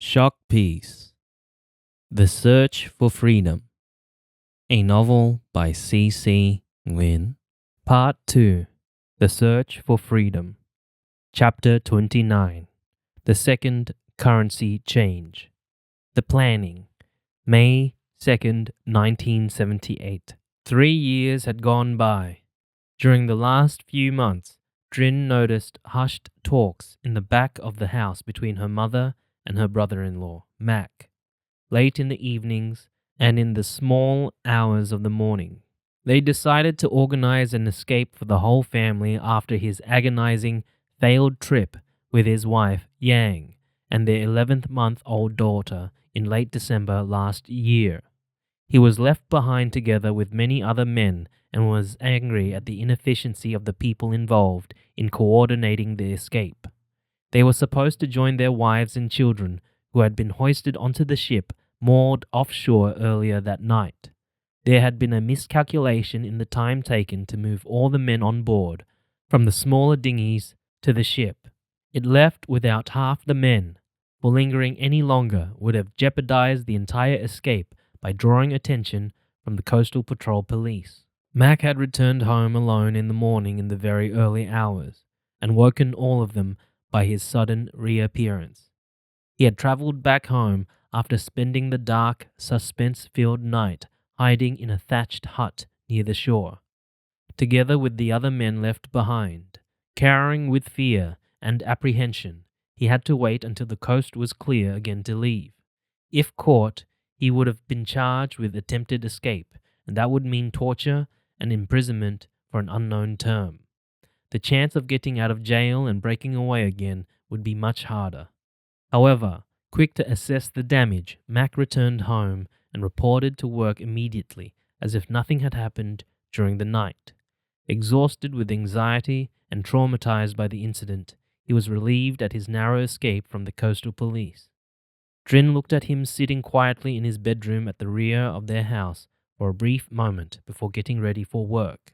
Shock Piece: The Search for Freedom. A novel by C. Nguyen. Part 2. The Search for Freedom. Chapter 29. The Second Currency Change. The Planning. May 2nd, 1978. 3 years had gone by. During the last few months, Drin noticed hushed talks in the back of the house between her mother and her brother-in-law, Mac, late in the evenings and in the small hours of the morning. They decided to organize an escape for the whole family after his agonizing, failed trip with his wife, Yang, and their 11-month-old daughter in late December last year. He was left behind together with many other men and was angry at the inefficiency of the people involved in coordinating the escape. They were supposed to join their wives and children, who had been hoisted onto the ship moored offshore earlier that night. There had been a miscalculation in the time taken to move all the men on board, from the smaller dinghies to the ship. It left without half the men, for lingering any longer would have jeopardized the entire escape by drawing attention from the Coastal Patrol Police. Mac had returned home alone in the morning in the very early hours, and woken all of them by his sudden reappearance. He had traveled back home after spending the dark, suspense-filled night hiding in a thatched hut near the shore. Together with the other men left behind, cowering with fear and apprehension, he had to wait until the coast was clear again to leave. If caught, he would have been charged with attempted escape, and that would mean torture and imprisonment for an unknown term. The chance of getting out of jail and breaking away again would be much harder. However, quick to assess the damage, Mac returned home and reported to work immediately, as if nothing had happened during the night. Exhausted with anxiety and traumatized by the incident, he was relieved at his narrow escape from the coastal police. Drin looked at him sitting quietly in his bedroom at the rear of their house for a brief moment before getting ready for work.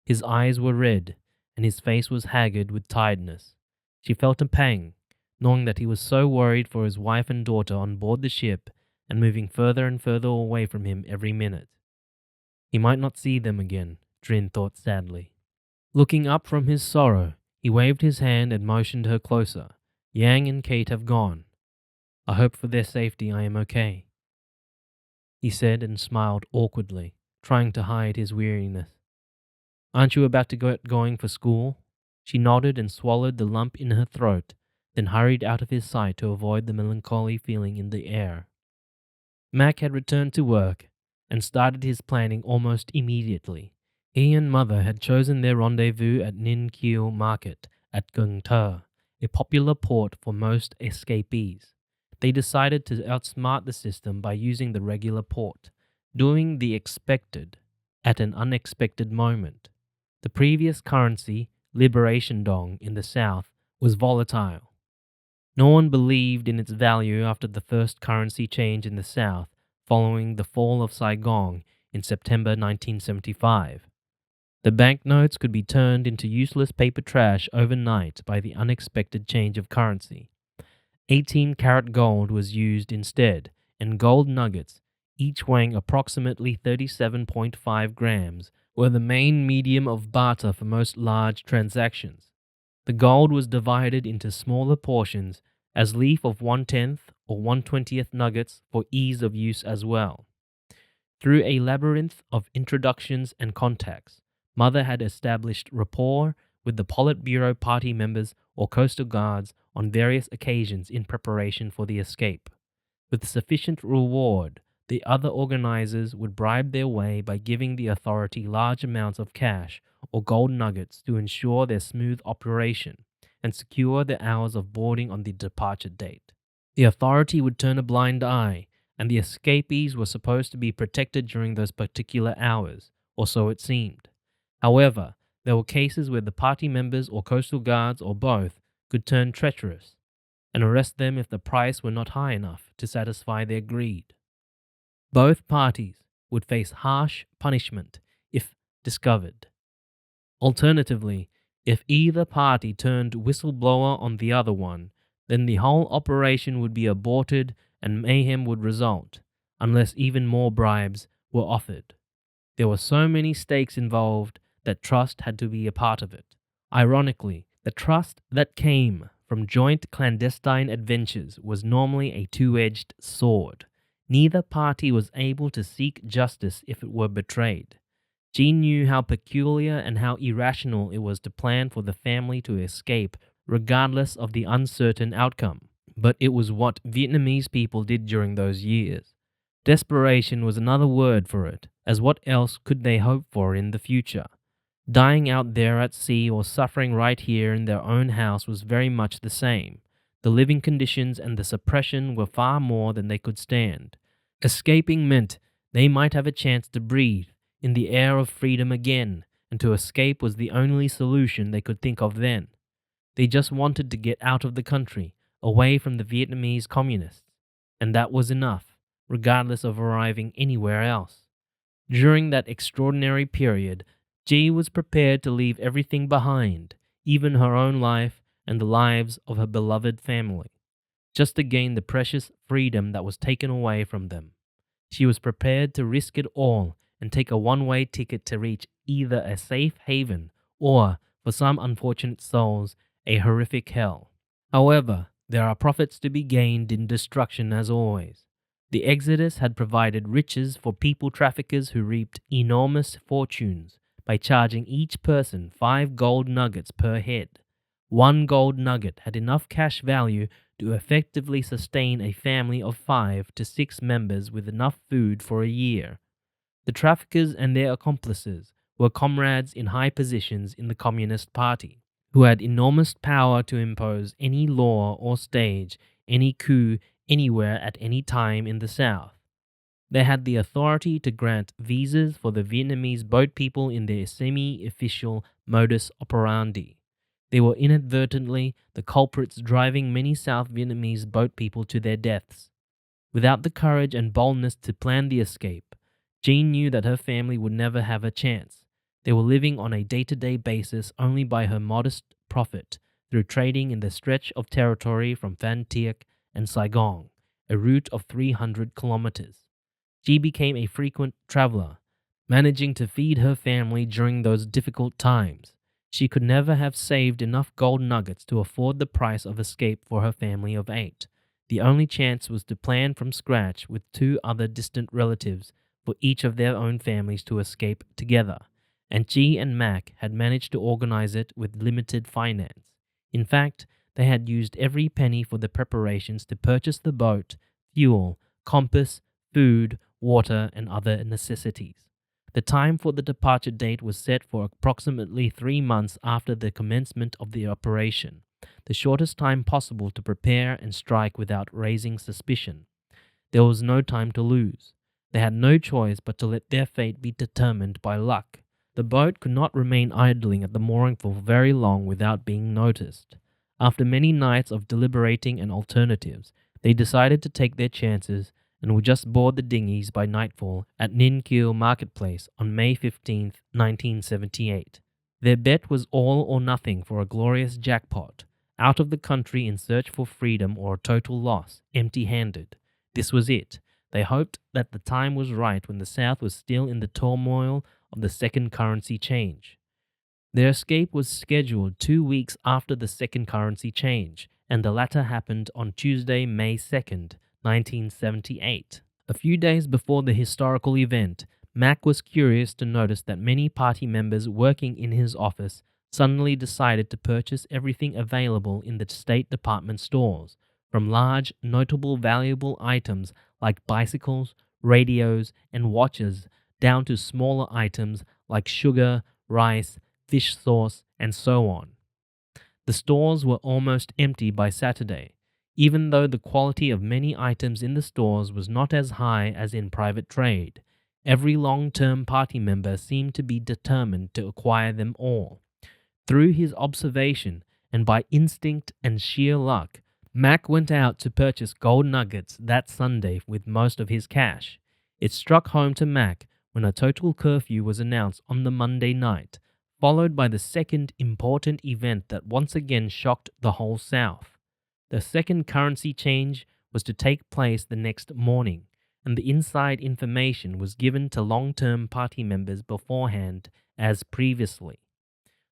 His eyes were red, and his face was haggard with tiredness. She felt a pang, knowing that he was so worried for his wife and daughter on board the ship and moving further and further away from him every minute. He might not see them again, Drin thought sadly. Looking up from his sorrow, he waved his hand and motioned her closer. Yang and Kate have gone. I hope for their safety I am okay, he said and smiled awkwardly, trying to hide his weariness. Aren't you about to get going for school? She nodded and swallowed the lump in her throat, then hurried out of his sight to avoid the melancholy feeling in the air. Mac had returned to work and started his planning almost immediately. He and Mother had chosen their rendezvous at Ninh Kieu Market at Cần Thơ, a popular port for most escapees. They decided to outsmart the system by using the regular port, doing the expected at an unexpected moment. The previous currency, Liberation Dong in the south, was volatile. No one believed in its value after the first currency change in the south following the fall of Saigon in September 1975. The banknotes could be turned into useless paper trash overnight by the unexpected change of currency. 18-karat gold was used instead, and gold nuggets, each weighing approximately 37.5 grams, were the main medium of barter for most large transactions. The gold was divided into smaller portions as leaf of 1/10 or 1/20th nuggets for ease of use as well. Through a labyrinth of introductions and contacts, Mother had established rapport with the Politburo party members or coastal guards on various occasions in preparation for the escape. With sufficient reward, the other organizers would bribe their way by giving the authority large amounts of cash or gold nuggets to ensure their smooth operation and secure the hours of boarding on the departure date. The authority would turn a blind eye, and the escapees were supposed to be protected during those particular hours, or so it seemed. However, there were cases where the party members or coastal guards or both could turn treacherous and arrest them if the price were not high enough to satisfy their greed. Both parties would face harsh punishment if discovered. Alternatively, if either party turned whistleblower on the other one, then the whole operation would be aborted and mayhem would result, unless even more bribes were offered. There were so many stakes involved that trust had to be a part of it. Ironically, the trust that came from joint clandestine adventures was normally a two-edged sword. Neither party was able to seek justice if it were betrayed. Jean knew how peculiar and how irrational it was to plan for the family to escape regardless of the uncertain outcome. But it was what Vietnamese people did during those years. Desperation was another word for it, as what else could they hope for in the future? Dying out there at sea or suffering right here in their own house was very much the same. The living conditions and the suppression were far more than they could stand. Escaping meant they might have a chance to breathe in the air of freedom again, and to escape was the only solution they could think of then. They just wanted to get out of the country, away from the Vietnamese communists, and that was enough, regardless of arriving anywhere else. During that extraordinary period, G was prepared to leave everything behind, even her own life and the lives of her beloved family, just to gain the precious freedom that was taken away from them. She was prepared to risk it all and take a one-way ticket to reach either a safe haven or, for some unfortunate souls, a horrific hell. However, there are profits to be gained in destruction as always. The Exodus had provided riches for people traffickers who reaped enormous fortunes by charging each person 5 gold nuggets per head. 1 gold nugget had enough cash value to effectively sustain a family of 5 to 6 members with enough food for a year. The traffickers and their accomplices were comrades in high positions in the Communist Party, who had enormous power to impose any law or stage any coup anywhere at any time in the South. They had the authority to grant visas for the Vietnamese boat people in their semi-official modus operandi. They were inadvertently the culprits driving many South Vietnamese boat people to their deaths. Without the courage and boldness to plan the escape, Jean knew that her family would never have a chance. They were living on a day-to-day basis only by her modest profit through trading in the stretch of territory from Van Tiek and Saigon, a route of 300 kilometers. She became a frequent traveler, managing to feed her family during those difficult times. She could never have saved enough gold nuggets to afford the price of escape for her family of 8. The only chance was to plan from scratch with 2 other distant relatives for each of their own families to escape together, and G and Mac had managed to organize it with limited finance. In fact, they had used every penny for the preparations to purchase the boat, fuel, compass, food, water, and other necessities. The time for the departure date was set for approximately 3 months after the commencement of the operation, the shortest time possible to prepare and strike without raising suspicion. There was no time to lose. They had no choice but to let their fate be determined by luck. The boat could not remain idling at the mooring for very long without being noticed. After many nights of deliberating and alternatives, they decided to take their chances and would just board the dinghies by nightfall at Ninh Kieu Marketplace on May 15, 1978. Their bet was all or nothing for a glorious jackpot, out of the country in search for freedom or a total loss, empty-handed. This was it. They hoped that the time was right when the South was still in the turmoil of the second currency change. Their escape was scheduled 2 weeks after the second currency change, and the latter happened on Tuesday, May 2nd, 1978. A few days before the historical event, Mac was curious to notice that many party members working in his office suddenly decided to purchase everything available in the State Department stores, from large, notable, valuable items like bicycles, radios, and watches, down to smaller items like sugar, rice, fish sauce, and so on. The stores were almost empty by Saturday, even though the quality of many items in the stores was not as high as in private trade. Every long-term party member seemed to be determined to acquire them all. Through his observation, and by instinct and sheer luck, Mac went out to purchase gold nuggets that Sunday with most of his cash. It struck home to Mac when a total curfew was announced on the Monday night, followed by the second important event that once again shocked the whole South. The second currency change was to take place the next morning, and the inside information was given to long-term party members beforehand as previously.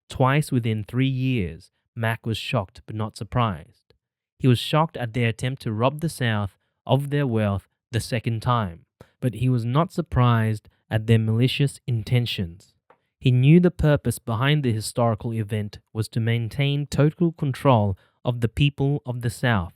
Twice within 3 years, Mac was shocked but not surprised. He was shocked at their attempt to rob the South of their wealth the second time, but he was not surprised at their malicious intentions. He knew the purpose behind the historical event was to maintain total control of the people of the South,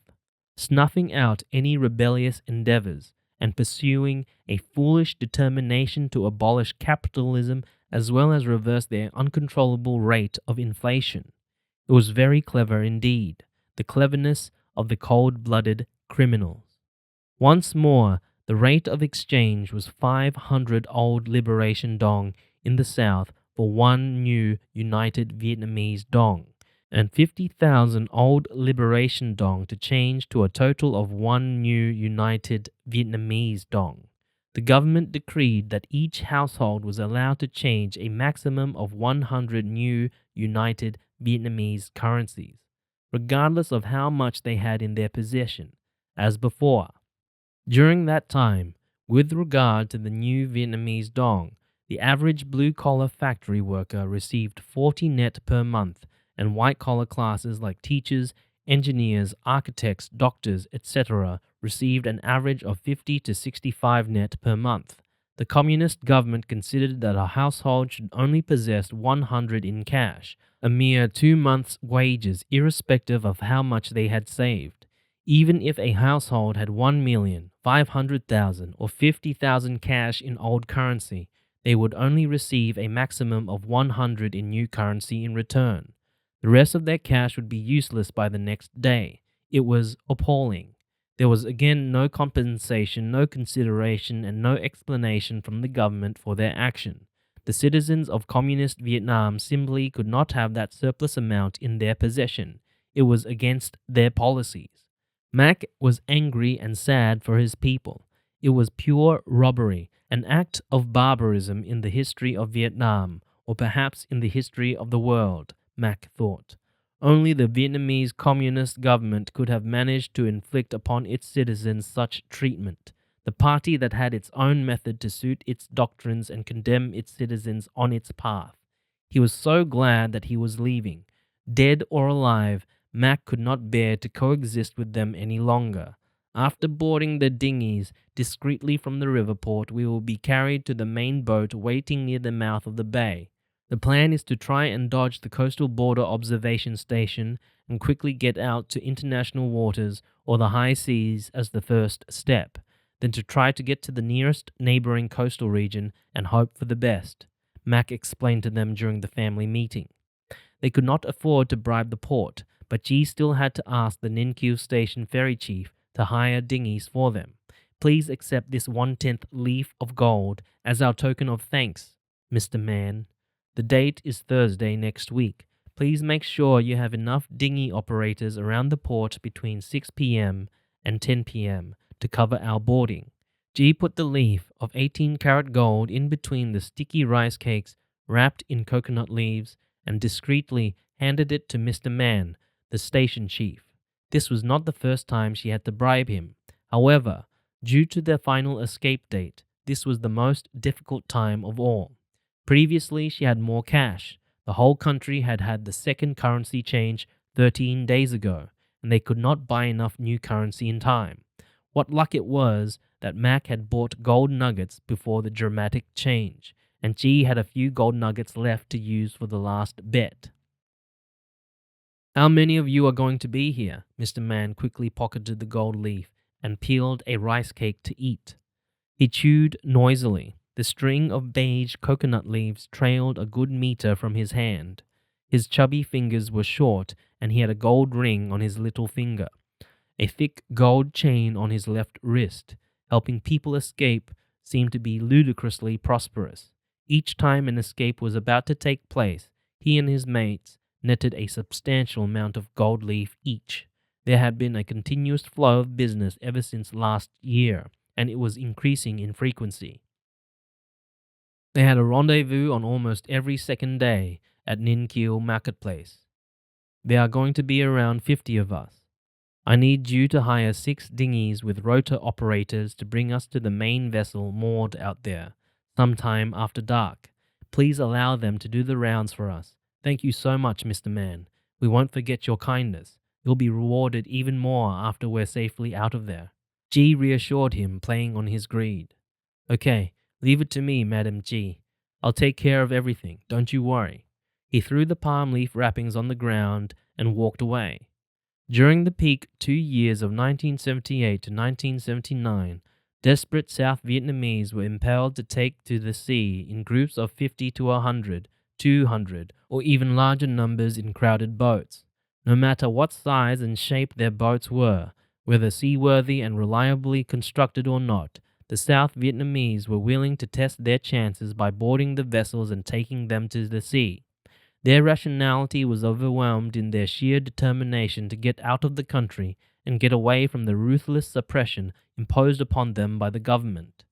snuffing out any rebellious endeavors and pursuing a foolish determination to abolish capitalism as well as reverse their uncontrollable rate of inflation. It was very clever indeed, the cleverness of the cold-blooded criminals. Once more, the rate of exchange was 500 old liberation dong in the South for one new United Vietnamese dong, and 50,000 old liberation dong to change to a total of one new United Vietnamese dong. The government decreed that each household was allowed to change a maximum of 100 new United Vietnamese currencies, regardless of how much they had in their possession, as before. During that time, with regard to the new Vietnamese dong, the average blue-collar factory worker received 40 net per month, and white-collar classes like teachers, engineers, architects, doctors, etc. received an average of 50 to 65 net per month. The communist government considered that a household should only possess 100 in cash, a mere 2 months' wages irrespective of how much they had saved. Even if a household had 1,500,000 or 50,000 cash in old currency, they would only receive a maximum of 100 in new currency in return. The rest of their cash would be useless by the next day. It was appalling. There was again no compensation, no consideration, and no explanation from the government for their action. The citizens of communist Vietnam simply could not have that surplus amount in their possession. It was against their policies. Mac was angry and sad for his people. It was pure robbery, an act of barbarism in the history of Vietnam, or perhaps in the history of the world, Mac thought. Only the Vietnamese Communist government could have managed to inflict upon its citizens such treatment. The party that had its own method to suit its doctrines and condemn its citizens on its path. He was so glad that he was leaving. Dead or alive, Mac could not bear to coexist with them any longer. After boarding the dinghies discreetly from the river port, we will be carried to the main boat waiting near the mouth of the bay. The plan is to try and dodge the coastal border observation station and quickly get out to international waters or the high seas as the first step, then to try to get to the nearest neighboring coastal region and hope for the best, Mac explained to them during the family meeting. They could not afford to bribe the port, but G still had to ask the Ninh station ferry chief to hire dinghies for them. Please accept this 1/10 leaf of gold as our token of thanks, Mr. Man. The date is Thursday next week. Please make sure you have enough dinghy operators around the port between 6 p.m. and 10 p.m. to cover our boarding. G put the leaf of 18-karat gold in between the sticky rice cakes wrapped in coconut leaves and discreetly handed it to Mr. Man, the station chief. This was not the first time she had to bribe him. However, due to their final escape date, this was the most difficult time of all. Previously, she had more cash. The whole country had had the second currency change 13 days ago, and they could not buy enough new currency in time. What luck it was that Mac had bought gold nuggets before the dramatic change, and G had a few gold nuggets left to use for the last bet. How many of you are going to be here? Mr. Man quickly pocketed the gold leaf and peeled a rice cake to eat. He chewed noisily. The string of beige coconut leaves trailed a good meter from his hand. His chubby fingers were short, and he had a gold ring on his little finger, a thick gold chain on his left wrist. Helping people escape seemed to be ludicrously prosperous. Each time an escape was about to take place, he and his mates netted a substantial amount of gold leaf each. There had been a continuous flow of business ever since last year, and it was increasing in frequency. They had a rendezvous on almost every second day at Ninh marketplace. There are going to be around 50 of us. I need you to hire 6 dinghies with rotor operators to bring us to the main vessel moored out there, sometime after dark. Please allow them to do the rounds for us. Thank you so much, Mr. Man. We won't forget your kindness. You'll be rewarded even more after we're safely out of there. G reassured him, playing on his greed. Okay, leave it to me, Madam G. I'll take care of everything, don't you worry. He threw the palm leaf wrappings on the ground and walked away. During the peak 2 years of 1978 to 1979, desperate South Vietnamese were impelled to take to the sea in groups of 50 to 100, 200, or even larger numbers in crowded boats. No matter what size and shape their boats were, whether seaworthy and reliably constructed or not, the South Vietnamese were willing to test their chances by boarding the vessels and taking them to the sea. Their rationality was overwhelmed in their sheer determination to get out of the country and get away from the ruthless suppression imposed upon them by the government.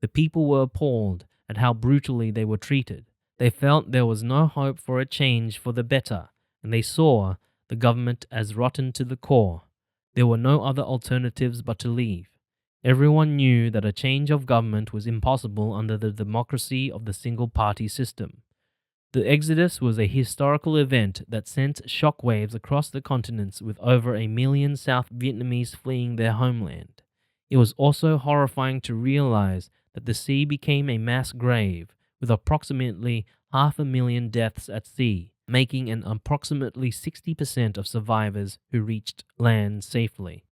The people were appalled at how brutally they were treated. They felt there was no hope for a change for the better, and they saw the government as rotten to the core. There were no other alternatives but to leave. Everyone knew that a change of government was impossible under the democracy of the single-party system. The exodus was a historical event that sent shockwaves across the continents, with over 1 million South Vietnamese fleeing their homeland. It was also horrifying to realize that the sea became a mass grave, with approximately 500,000 deaths at sea, making an approximately 60% of survivors who reached land safely.